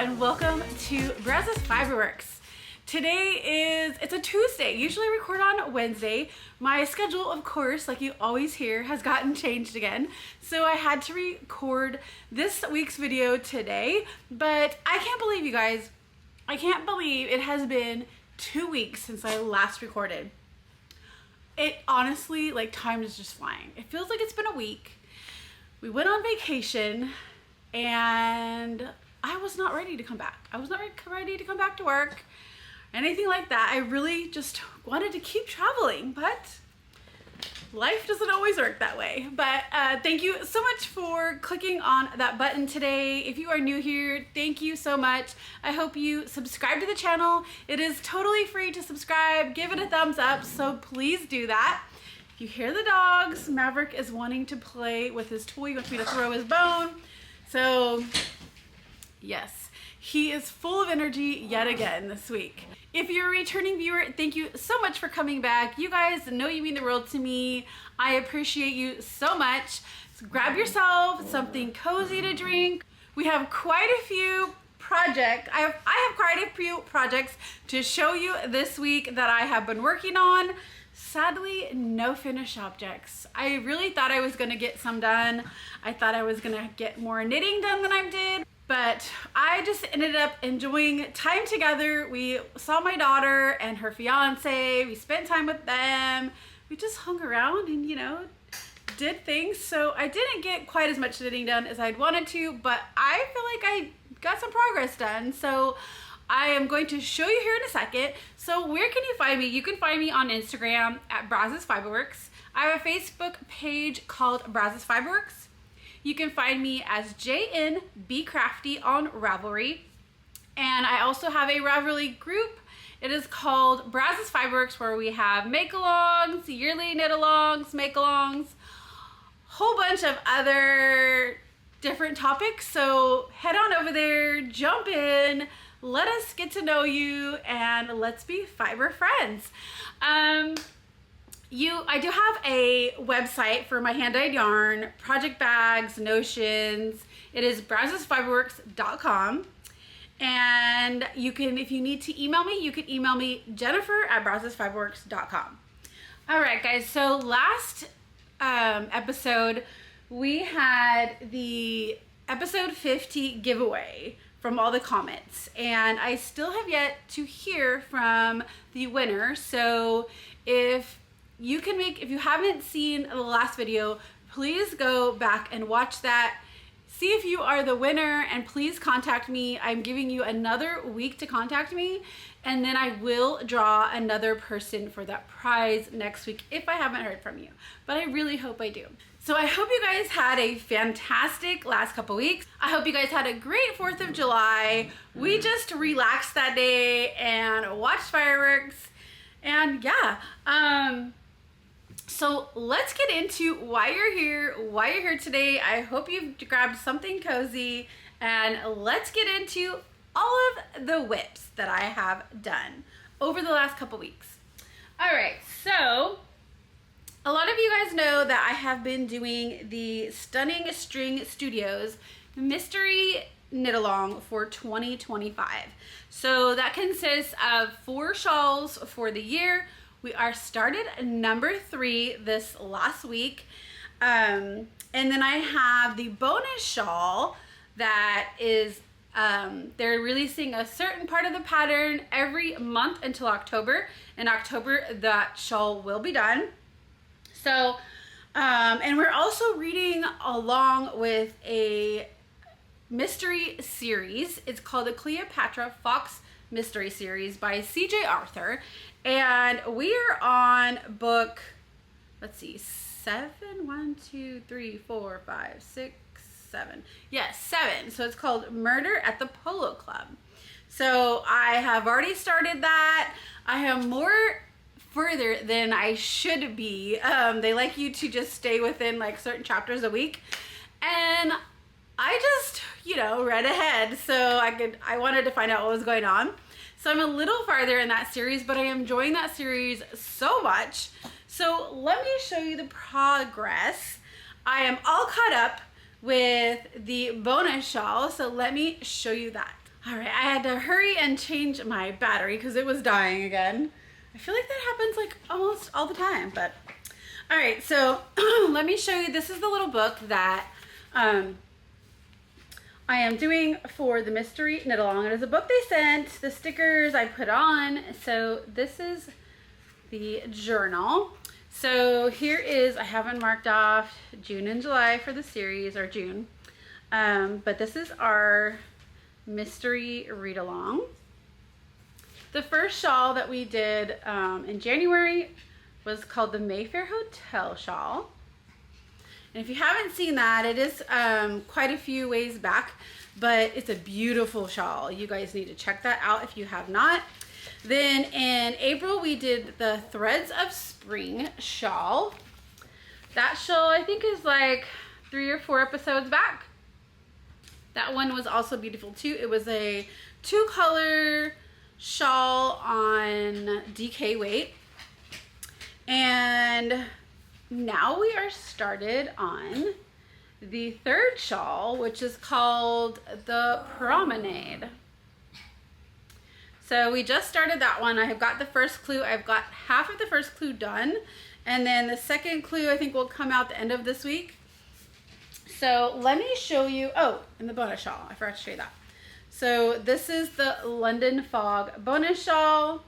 and welcome to Brazos Fiber Works. Today it's a Tuesday. Usually I record on Wednesday. My schedule, of course, like you always hear, has gotten changed again. So I had to record this week's video today, but I can't believe, you guys, I can't believe it has been 2 weeks since I last recorded. It honestly, like, time is just flying. It feels like it's been a week. We went on vacation and I was not ready to come back. I was not ready to come back to work, anything like that. I really just wanted to keep traveling, but life doesn't always work that way. But thank you so much for clicking on that button today. If you are new here, thank you so much. I hope you subscribe to the channel. It is totally free to subscribe. Give it a thumbs up, so please do that. If you hear the dogs, Maverick is wanting to play with his toy. He wants me to throw his bone. So yes, he is full of energy yet again this week. If you're a returning viewer, thank you so much for coming back. You guys know you mean the world to me. I appreciate you so much. So grab yourself something cozy to drink. We have quite a few projects. I have quite a few projects to show you this week that I have been working on. Sadly, no finished objects. I really thought I was gonna get some done. I thought I was gonna get more knitting done than I did, but I just ended up enjoying time together. We saw my daughter and her fiance. We spent time with them. We just hung around and, you know, did things. So I didn't get quite as much knitting done as I'd wanted to, but I feel like I got some progress done. So I am going to show you here in a second. So where can you find me? You can find me on Instagram at Brazos Fiber Works. I have a Facebook page called Brazos Fiber Works. You can find me as jnbcrafty on Ravelry. And I also have a Ravelry group. It is called Brazos Fiber Works, where we have make-alongs, yearly knit-alongs, make-alongs, whole bunch of other different topics. So head on over there, jump in, let us get to know you, and let's be fiber friends. I do have a website for my hand-dyed yarn, project bags, notions. It is brazosfiberworks.com. And you can, if you need to email me, you can email me, Jennifer@brazosfiberworks.com. All right, guys, so last episode, we had the episode 50 giveaway from all the comments, and I still have yet to hear from the winner. So if you haven't seen the last video, please go back and watch that. See if you are the winner, and please contact me. I'm giving you another week to contact me, and then I will draw another person for that prize next week if I haven't heard from you, but I really hope I do. So I hope you guys had a fantastic last couple weeks. I hope you guys had a great 4th of July. We just relaxed that day and watched fireworks, and yeah. So let's get into why you're here today. I hope you've grabbed something cozy, and let's get into all of the whips that I have done over the last couple weeks. All right, so a lot of you guys know that I have been doing the Stunning String Studios mystery knit along for 2025. So that consists of 4 shawls for the year. We are started number 3 this last week. And then I have the bonus shawl that is, they're releasing a certain part of the pattern every month until October. In October, that shawl will be done. So, and we're also reading along with a mystery series. It's called the Cleopatra Fox Mystery Series by C.J. Arthur. And we are on book, let's see, 7? 1, 2, 3, 4, 5, 6, 7. Yes, 7. So it's called Murder at the Polo Club. So I have already started that. I am more further than I should be. They like you to just stay within like certain chapters a week, and I just, you know, read ahead so I wanted to find out what was going on. So I'm a little farther in that series, but I am enjoying that series so much. So let me show you the progress. I am all caught up with the bonus shawl, so let me show you that. All right, I had to hurry and change my battery because it was dying again. I feel like that happens like almost all the time, but all right, so let me show you. This is the little book that I am doing for the mystery knit along. It is a book they sent, the stickers I put on. So this is the journal. So here is, I haven't marked off June and July for the series, or June, but this is our mystery read along. The first shawl that we did in January was called the Mayfair Hotel shawl. And if you haven't seen that, it is quite a few ways back, but it's a beautiful shawl. You guys need to check that out if you have not. Then in April, we did the Threads of Spring shawl. That shawl, I think, is like 3 or 4 episodes back. That one was also beautiful too. It was a 2-color shawl on DK weight. And now we are started on the 3rd shawl, which is called the Promenade. So we just started that one. I have got the first clue. I've got half of the first clue done. And then the second clue I think will come out the end of this week. So let me show you, oh, and the bonus shawl. I forgot to show you that. So this is the London Fog bonus shawl.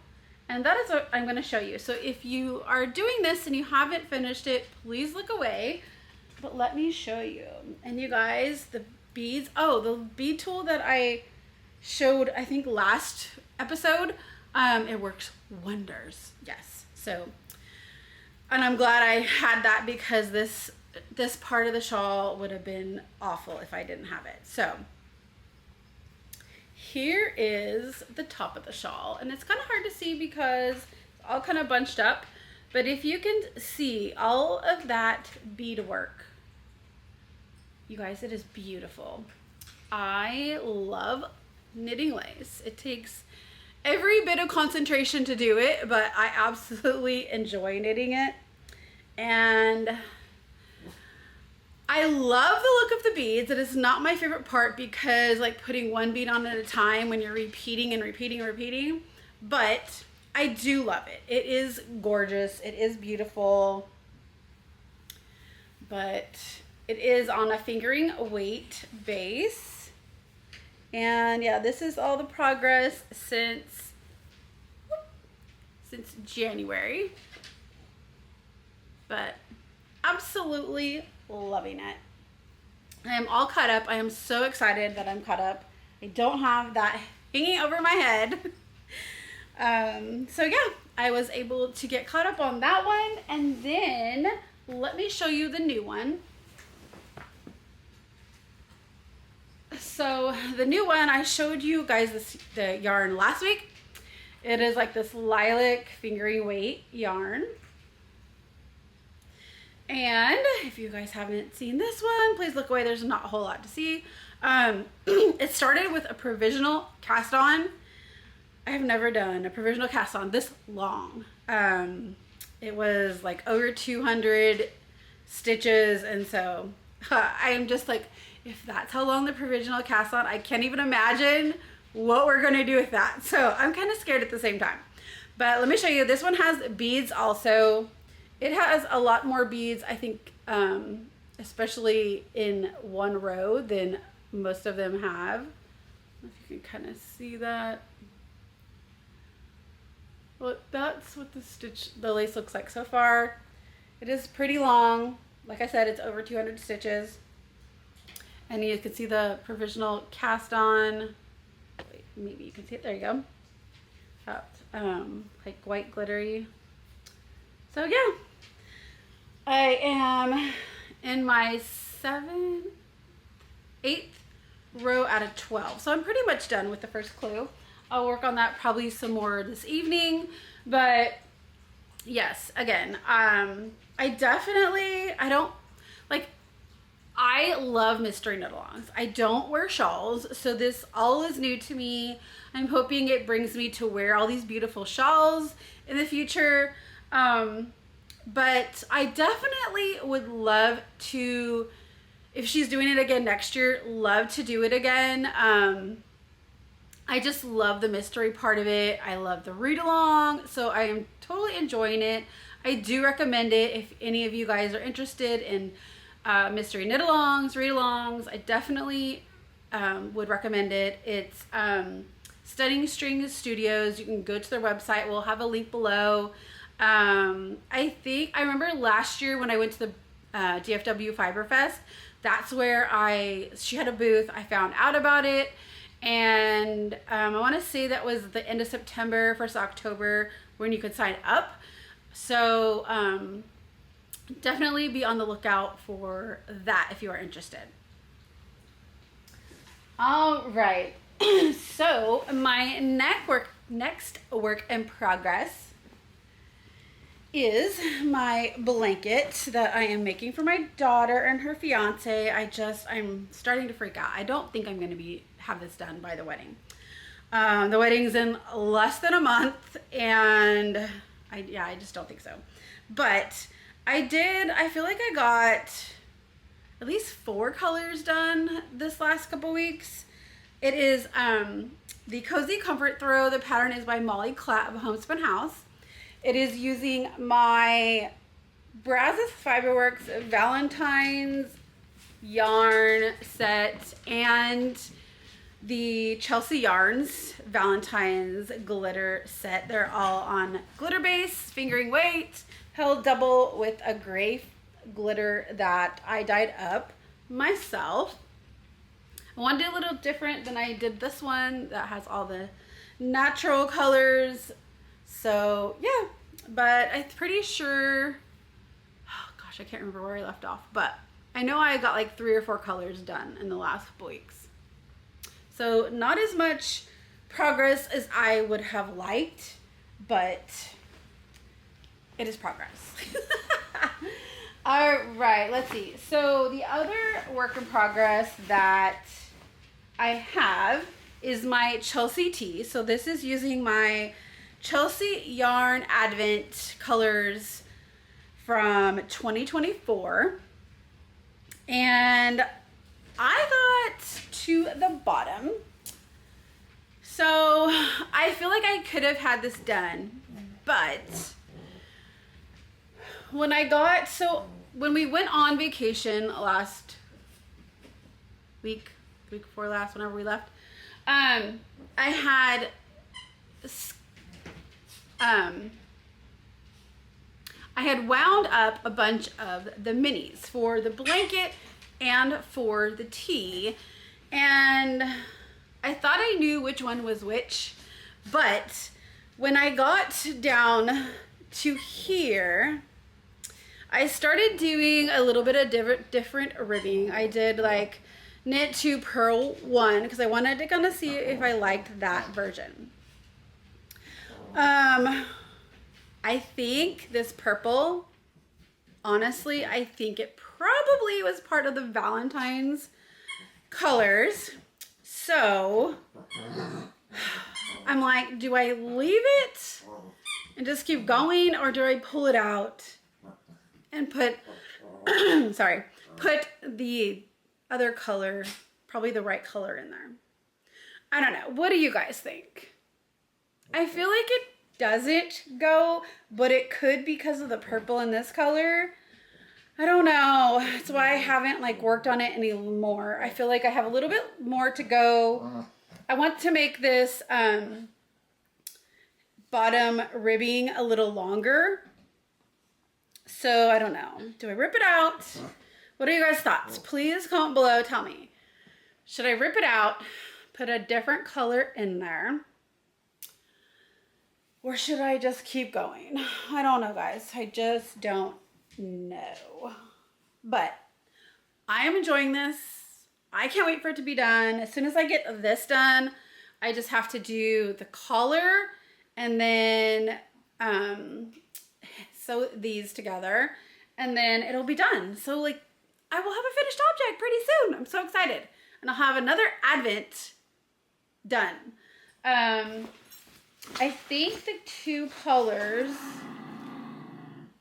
And that is what I'm going to show you. So if you are doing this and you haven't finished it, please look away. But let me show you. And you guys, the beads, oh, the bead tool that I showed, I think last episode, it works wonders. Yes. So, and I'm glad I had that because this part of the shawl would have been awful if I didn't have it. So here is the top of the shawl, and it's kind of hard to see because it's all kind of bunched up, but if you can see all of that beadwork, you guys, it is beautiful. I love knitting lace. It takes every bit of concentration to do it, but I absolutely enjoy knitting it. And I love the look of the beads. It is not my favorite part because like putting one bead on at a time when you're repeating and repeating and repeating, but I do love it. It is gorgeous. It is beautiful, but it is on a fingering weight base. And yeah, this is all the progress since January, but absolutely loving it. I am all caught up. I am so excited that I'm caught up. I don't have that hanging over my head. So yeah, I was able to get caught up on that one. And then let me show you the new one. So the new one, I showed you guys the yarn last week. It is like this lilac fingering weight yarn. And if you guys haven't seen this one, please look away. There's not a whole lot to see. It started with a provisional cast on. I have never done a provisional cast on this long. It was like over 200 stitches. And so I am just like, if that's how long the provisional cast on, I can't even imagine what we're going to do with that. So I'm kind of scared at the same time. But let me show you. This one has beads also. It has a lot more beads, I think, especially in one row than most of them have. I don't know if you can kind of see that. Well, that's what the lace looks like so far. It is pretty long. Like I said, it's over 200 stitches. And you can see the provisional cast on. Wait, maybe you can see it. There you go. That's like white glittery. So yeah, I am in my 8th row out of 12. So I'm pretty much done with the first clue. I'll work on that probably some more this evening. But yes, again, I love mystery knit-alongs. I don't wear shawls, so this all is new to me. I'm hoping it brings me to wear all these beautiful shawls in the future. But I definitely would love to, if she's doing it again next year, love to do it again. I just love the mystery part of it. I love the read along. So I am totally enjoying it. I do recommend it if any of you guys are interested in mystery knit alongs, read alongs. I definitely would recommend it. It's Studying Strings Studios. You can go to their website. We'll have a link below. I remember last year when I went to the DFW Fiber Fest, that's where she had a booth. I found out about it. And I want to say that was the end of September, 1st October, when you could sign up. So definitely be on the lookout for that if you are interested. All right. So my next work in progress is my blanket that I am making for my daughter and her fiance. I'm starting to freak out. I don't think I'm going to have this done by the wedding. The wedding's in less than a month, and I just don't think so. But I feel like I got at least 4 colors done this last couple weeks. It is the Cozy Comfort Throw. The pattern is by Molly Klatt of Homespun House. It is using my Brazos Fiber Works Valentine's yarn set and the Chelsea Yarns Valentine's glitter set. They're all on glitter base, fingering weight, held double with a gray glitter that I dyed up myself. I want to do a little different than I did this one that has all the natural colors. So yeah, but I'm pretty sure, oh gosh, I can't remember where I left off, but I know I got like 3 or 4 colors done in the last couple weeks. So not as much progress as I would have liked, but it is progress. All right, let's see. So the other work in progress that I have is my Chelsea tee. So this is using my Chelsea Yarn Advent colors from 2024. And I got to the bottom. So I feel like I could have had this done, but when we went on vacation last week before last, whenever we left, I had wound up a bunch of the minis for the blanket and for the tee, and I thought I knew which one was which, but when I got down to here, I started doing a little bit of different ribbing. I did like knit 2, purl 1, because I wanted to kind of see if I liked that version. I think this purple, honestly, I think it probably was part of the Valentine's colors. So I'm like, do I leave it and just keep going, or do I pull it out and put, put the other color, probably the right color in there? I don't know. What do you guys think? I feel like it doesn't go, but it could because of the purple in this color. I don't know. That's why I haven't like worked on it anymore. I feel like I have a little bit more to go. I want to make this bottom ribbing a little longer. So I don't know. Do I rip it out? What are you guys' thoughts? Please comment below. Tell me. Should I rip it out, put a different color in there, or should I just keep going? I don't know, guys. I just don't know. But I am enjoying this. I can't wait for it to be done. As soon as I get this done, I just have to do the collar and then sew these together, and then it'll be done. So like, I will have a finished object pretty soon. I'm so excited. And I'll have another advent done. I think the two colors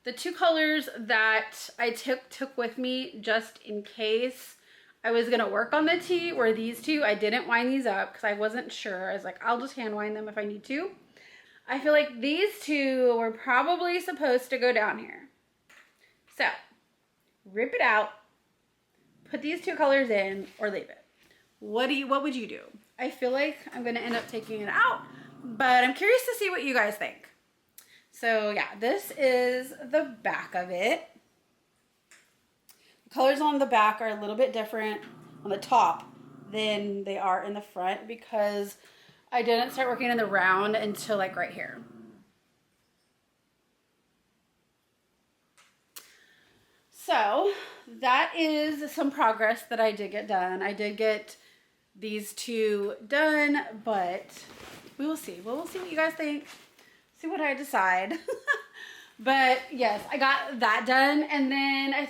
that I took with me just in case I was gonna work on the T, where these two, I didn't wind these up because I wasn't sure. I was like, I'll just hand wind them if I need to. I feel like these two were probably supposed to go down here. So, rip it out, put these two colors in, or leave it. What would you do? I feel like I'm gonna end up taking it out, but I'm curious to see what you guys think. So yeah, this is the back of it. The colors on the back are a little bit different on the top than they are in the front because I didn't start working in the round until like right here. So that is some progress that I did get done. I did get these two done, but we will see. We'll see what you guys think. See what I decide. But yes, I got that done. And then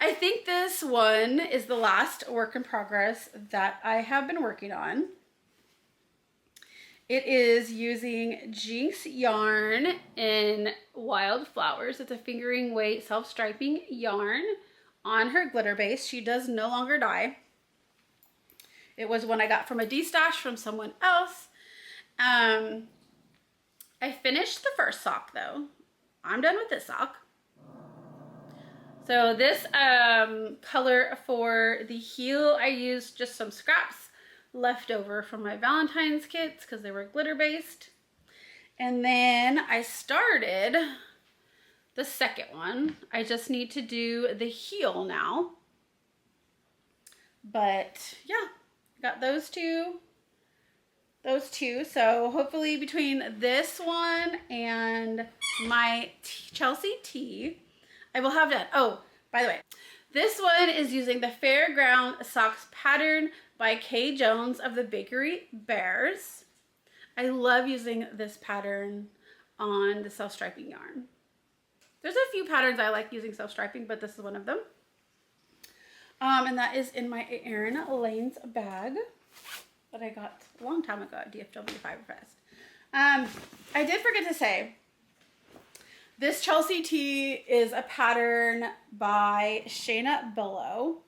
I think this one is the last work in progress that I have been working on. It is using Jinx yarn in Wildflowers. It's a fingering weight self-striping yarn on her glitter base. She does no longer dye. It was one I got from a D-stash from someone else. I finished the first sock though. I'm done with this sock. So this color for the heel, I used just some scraps left over from my Valentine's kits because they were glitter based. And then I started the second one. I just need to do the heel now. But yeah, got those two. So hopefully between this one and my Chelsea tee, I will have done. Oh, by the way, this one is using the Fairground Socks pattern by Kay Jones of the Bakery Bears. I love using this pattern on the self-striping yarn. There's a few patterns I like using self-striping, but this is one of them. And that is in my Erin Lanes bag that I got a long time ago at DFW Fiber Fest. I did forget to say, this Chelsea tee is a pattern by Shaina Bilow,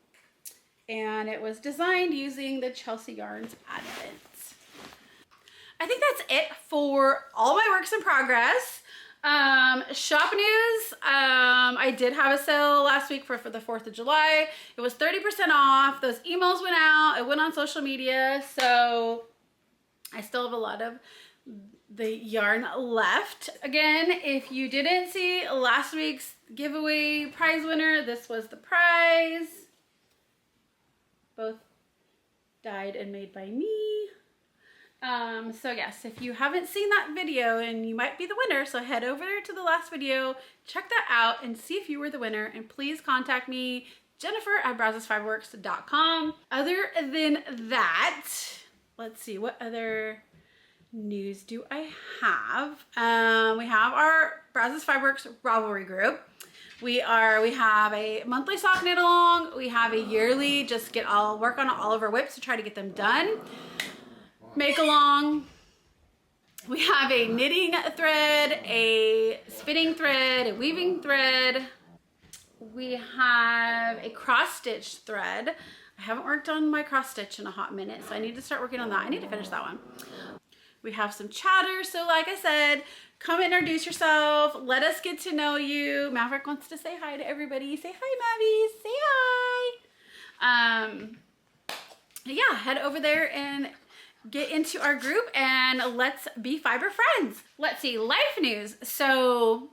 and it was designed using the Chelsea Yarns Advent. I think that's it for all my works in progress. Shop news, I did have a sale last week for the 4th of July. It was 30% off. Those emails went out. It went on social media. So I still have a lot of the yarn left. Again, if you didn't see last week's giveaway prize winner, this was the prize. Both dyed and made by me. So yes, if you haven't seen that video, and you might be the winner, so head over to the last video, check that out and see if you were the winner, and please contact me, Jennifer@BrazosFiberWorks.com. Other than that, let's see, what other news do I have? We have our Brazos Fiber Works Ravelry group. We have a monthly sock knit along. We have a yearly work on all of our whips to try to get them done. Make along. We have a knitting thread, a spinning thread, a weaving thread. We have a cross stitch thread. I haven't worked on my cross stitch in a hot minute, so I need to start working on that. I need to finish that one. We have some chatter, so like I said, come introduce yourself. Let us get to know you. Maverick wants to say hi to everybody. Say hi, Mavies. Say hi. Yeah, head over there and get into our group and let's be fiber friends. Let's see, life news. So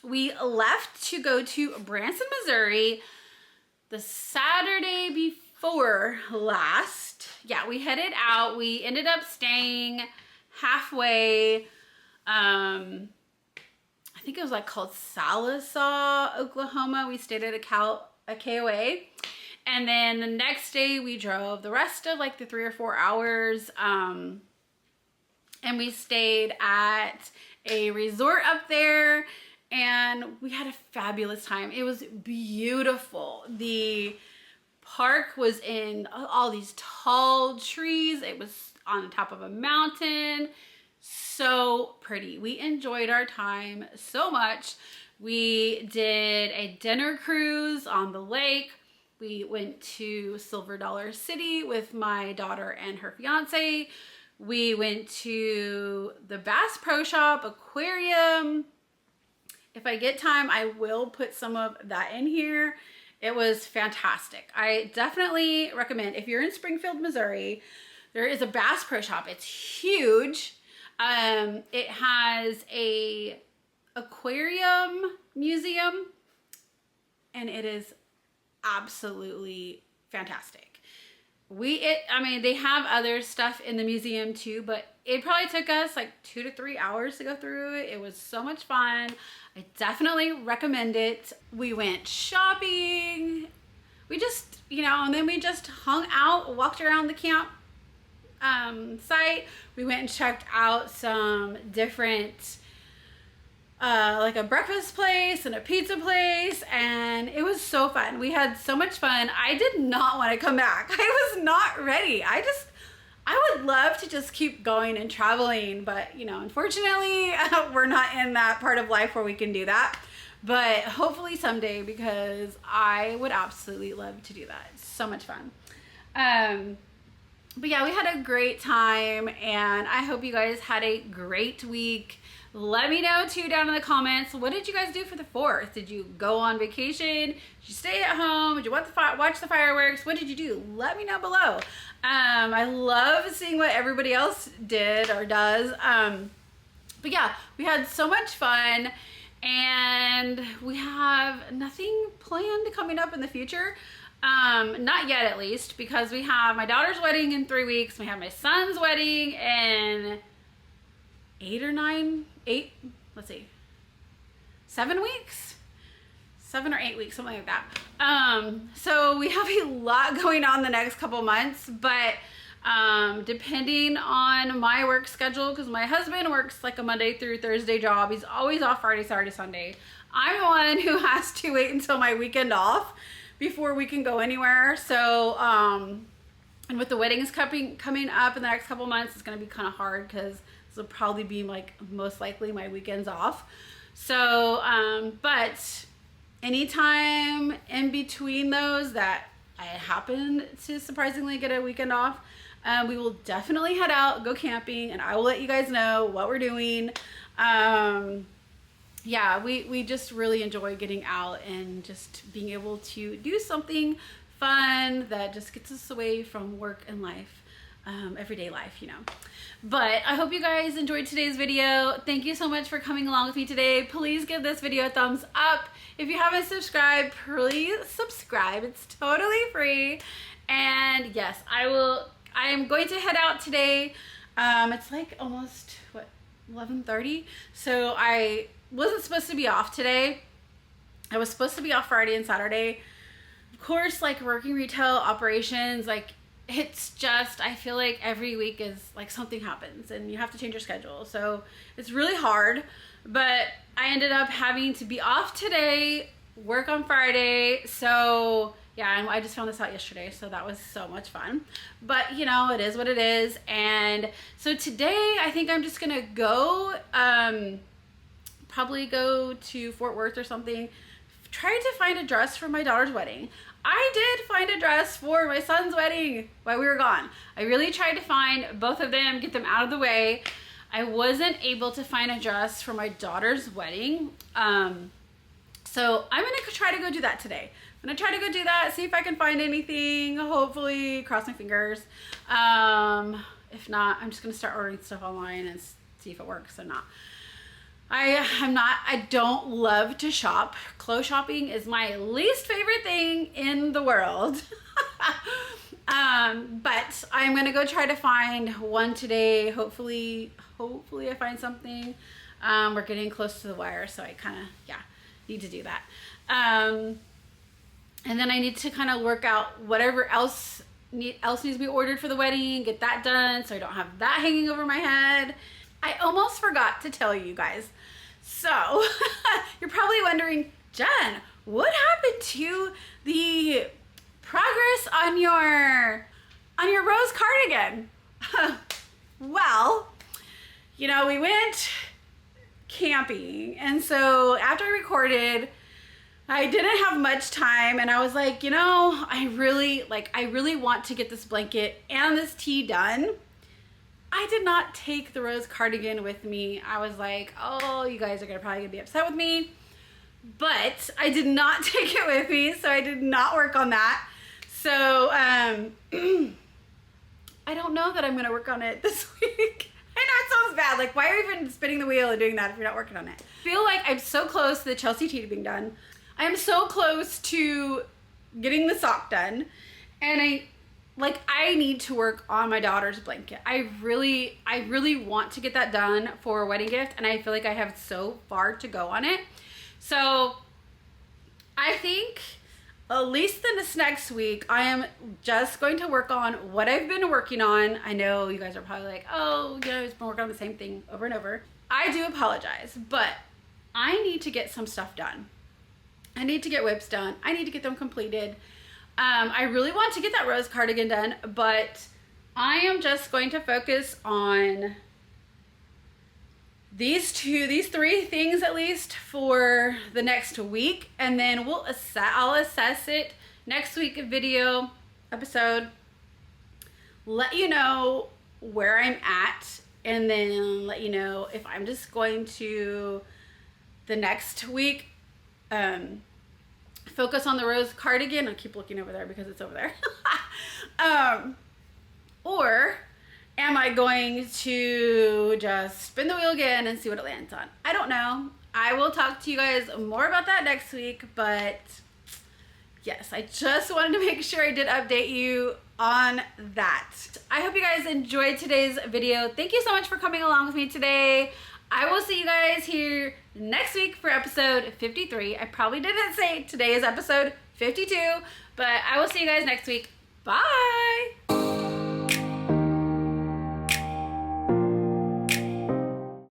we left to go to Branson, Missouri the Saturday before last. Yeah, we headed out. We ended up staying halfway. I think it was like called Sallisaw, Oklahoma. We stayed at a KOA. And then the next day we drove the rest of like the 3 or 4 hours. And we stayed at a resort up there and we had a fabulous time. It was beautiful. The park was in all these tall trees. It was on top of a mountain. So pretty. We enjoyed our time so much. We did a dinner cruise on the lake. We went to Silver Dollar City with my daughter and her fiance. We went to the Bass Pro Shop aquarium. If I get time, I will put some of that in here. It was fantastic. I definitely recommend, if you're in Springfield, Missouri, there is a Bass Pro Shop. It's huge. It has a aquarium museum, and it is absolutely fantastic. I mean, they have other stuff in the museum too, but it probably took us like 2 to 3 hours to go through it. It was so much fun. I definitely recommend it. We went shopping. We just, and then we just hung out, walked around the camp site. We went and checked out some different like a breakfast place and a pizza place, and it was so fun. We had so much fun. I did not want to come back. I was not ready. I would love to just keep going and traveling, but unfortunately we're not in that part of life where we can do that, but hopefully someday, because I would absolutely love to do that. It's so much fun. But yeah, we had a great time, and I hope you guys had a great week. Let me know too down in the comments, what did you guys do for the 4th? Did you go on vacation? Did you stay at home? Did you watch the fireworks? What did you do? Let me know below. I love seeing what everybody else did or does. But yeah, we had so much fun, and we have nothing planned coming up in the future. Not yet, at least, because we have my daughter's wedding in 3 weeks. We have my son's wedding in 7 weeks, 7 or 8 weeks, something like that. So we have a lot going on the next couple months, but depending on my work schedule, because my husband works like a Monday through Thursday job. He's always off Friday, Saturday, Sunday. I'm the one who has to wait until my weekend off before we can go anywhere. So, and with the weddings coming up in the next couple months, it's going to be kind of hard, because this will probably be like most likely my weekends off. So, but anytime in between those that I happen to surprisingly get a weekend off, we will definitely head out, go camping, and I will let you guys know what we're doing. Yeah, we just really enjoy getting out and just being able to do something fun that just gets us away from work and life, everyday life, But I hope you guys enjoyed today's video. Thank you so much for coming along with me today. Please give this video a thumbs up. If you haven't subscribed, please subscribe. It's totally free. And yes, I am going to head out today. It's like almost, 11:30? So I wasn't supposed to be off today. I was supposed to be off Friday and Saturday. Of course, like working retail operations, like it's just, I feel like every week is like something happens and you have to change your schedule. So it's really hard, but I ended up having to be off today, work on Friday. So yeah, and I just found this out yesterday, so that was so much fun. But it is what it is. And so today I think I'm just gonna go, probably go to Fort Worth or something, try to find a dress for my daughter's wedding. I did find a dress for my son's wedding while we were gone. I really tried to find both of them, get them out of the way. I wasn't able to find a dress for my daughter's wedding. So I'm gonna try to go do that today. I'm gonna try to go do that, see if I can find anything, hopefully, cross my fingers. If not, I'm just gonna start ordering stuff online and see if it works or not. I don't love to shop. Clothes shopping is my least favorite thing in the world. But I'm gonna go try to find one today. Hopefully I find something. We're getting close to the wire, so I kind of, need to do that. And then I need to kind of work out whatever else needs to be ordered for the wedding, get that done so I don't have that hanging over my head. I almost forgot to tell you guys. So you're probably wondering, Jen, what happened to the progress on your rose cardigan? Well, we went camping, and so after I recorded, I didn't have much time, and I was like, you know, I really want to get this blanket and this tee done. I did not take the rose cardigan with me. I was like, oh, you guys are probably gonna be upset with me. But I did not take it with me, so I did not work on that. So I don't know that I'm gonna work on it this week. I know it sounds bad. Like, why are you even spinning the wheel and doing that if you're not working on it? I feel like I'm so close to the Chelsea tee being done. I am so close to getting the sock done, and I need to work on my daughter's blanket. I really want to get that done for a wedding gift, and I feel like I have so far to go on it. So I think at least this next week, I am just going to work on what I've been working on. I know you guys are probably like, oh, you know, I've been working on the same thing over and over. I do apologize, but I need to get some stuff done. I need to get whips done. I need to get them completed. I really want to get that rose cardigan done, but I am just going to focus on these three things at least for the next week, and then I'll assess it next week video episode, let you know where I'm at, and then let you know if I'm just going to the next week focus on the rose cardigan. I keep looking over there because it's over there. Or am I going to just spin the wheel again and see what it lands on? I don't know. I will talk to you guys more about that next week, but yes, I just wanted to make sure I did update you on that. I hope you guys enjoyed today's video. Thank you so much for coming along with me today. I will see you guys here next week for episode 53. I probably didn't say today is episode 52, but I will see you guys next week. Bye!